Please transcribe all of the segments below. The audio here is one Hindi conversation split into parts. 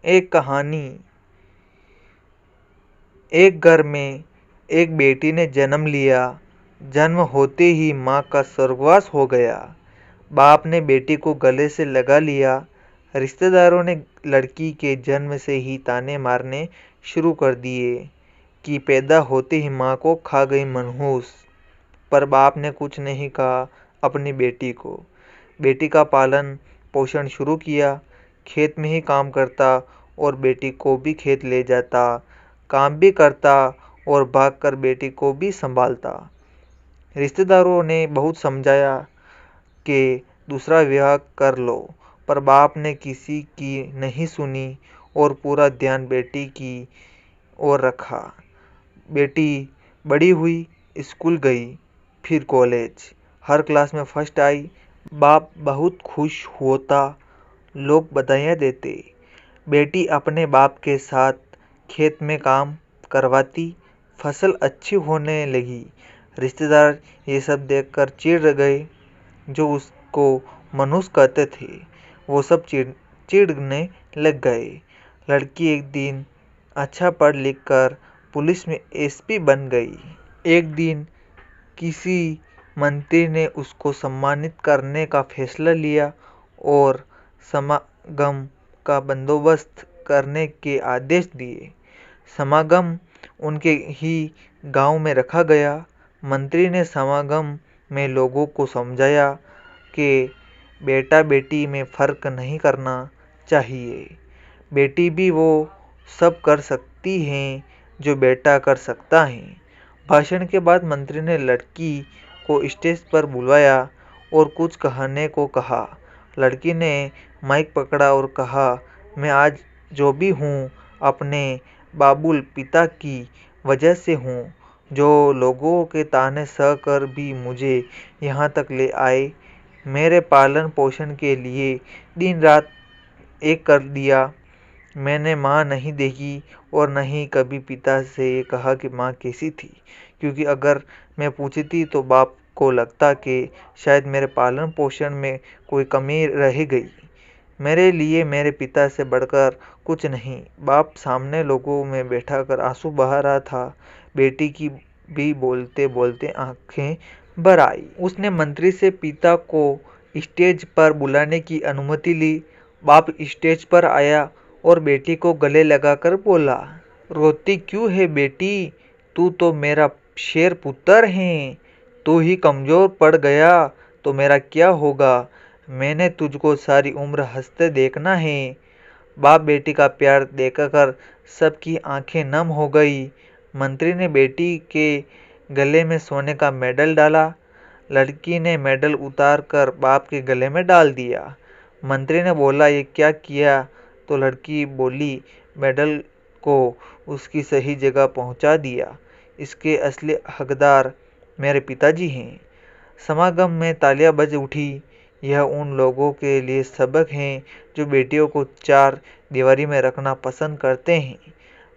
एक कहानी। एक घर में एक बेटी ने जन्म लिया। जन्म होते ही माँ का स्वर्गवास हो गया। बाप ने बेटी को गले से लगा लिया। रिश्तेदारों ने लड़की के जन्म से ही ताने मारने शुरू कर दिए कि पैदा होते ही माँ को खा गई मनहूस। पर बाप ने कुछ नहीं कहा अपनी बेटी को। बेटी का पालन पोषण शुरू किया। खेत में ही काम करता और बेटी को भी खेत ले जाता। काम भी करता और भागकर बेटी को भी संभालता। रिश्तेदारों ने बहुत समझाया कि दूसरा विवाह कर लो, पर बाप ने किसी की नहीं सुनी और पूरा ध्यान बेटी की ओर रखा। बेटी बड़ी हुई, स्कूल गई, फिर कॉलेज, हर क्लास में फर्स्ट आई। बाप बहुत खुश होता, लोग बधाइयाँ देते। बेटी अपने बाप के साथ खेत में काम करवाती, फसल अच्छी होने लगी। रिश्तेदार ये सब देखकर चिढ़ गए। जो उसको मनहूस कहते थे वो सब चिढ़ने लग गए। लड़की एक दिन अच्छा पढ़ लिख कर पुलिस में एसपी बन गई। एक दिन किसी मंत्री ने उसको सम्मानित करने का फैसला लिया और समागम का बंदोबस्त करने के आदेश दिए। समागम उनके ही गांव में रखा गया। मंत्री ने समागम में लोगों को समझाया कि बेटा बेटी में फर्क नहीं करना चाहिए। बेटी भी वो सब कर सकती हैं जो बेटा कर सकता है। भाषण के बाद मंत्री ने लड़की को स्टेज पर बुलवाया और कुछ कहने को कहा। लड़की ने माइक पकड़ा और कहा, मैं आज जो भी हूँ अपने बाबुल पिता की वजह से हूँ, जो लोगों के ताने सह कर भी मुझे यहाँ तक ले आए। मेरे पालन पोषण के लिए दिन रात एक कर दिया। मैंने माँ नहीं देखी और न ही कभी पिता से ये कहा कि माँ कैसी थी, क्योंकि अगर मैं पूछती तो बाप को लगता कि शायद मेरे पालन पोषण में कोई कमी रह गई। मेरे लिए मेरे पिता से बढ़कर कुछ नहीं। बाप सामने लोगों में बैठा कर आंसू बहा रहा था। बेटी की भी बोलते बोलते आंखें भर आई। उसने मंत्री से पिता को स्टेज पर बुलाने की अनुमति ली। बाप स्टेज पर आया और बेटी को गले लगाकर बोला, रोती क्यों है बेटी? तू तो मेरा शेर पुत्र है। तू ही कमजोर पड़ गया तो मेरा क्या होगा? मैंने तुझको सारी उम्र हंसते देखना है। बाप बेटी का प्यार देखकर सबकी आंखें नम हो गई। मंत्री ने बेटी के गले में सोने का मेडल डाला। लड़की ने मेडल उतार कर बाप के गले में डाल दिया। मंत्री ने बोला, ये क्या किया? तो लड़की बोली, मेडल को उसकी सही जगह पहुंचा दिया। इसके असली हकदार मेरे पिताजी हैं। समागम में तालियां बज उठी। यह उन लोगों के लिए सबक है जो बेटियों को चार दीवारी में रखना पसंद करते हैं,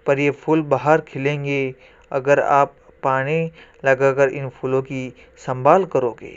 पर ये फूल बाहर खिलेंगे अगर आप पानी लगाकर इन फूलों की संभाल करोगे।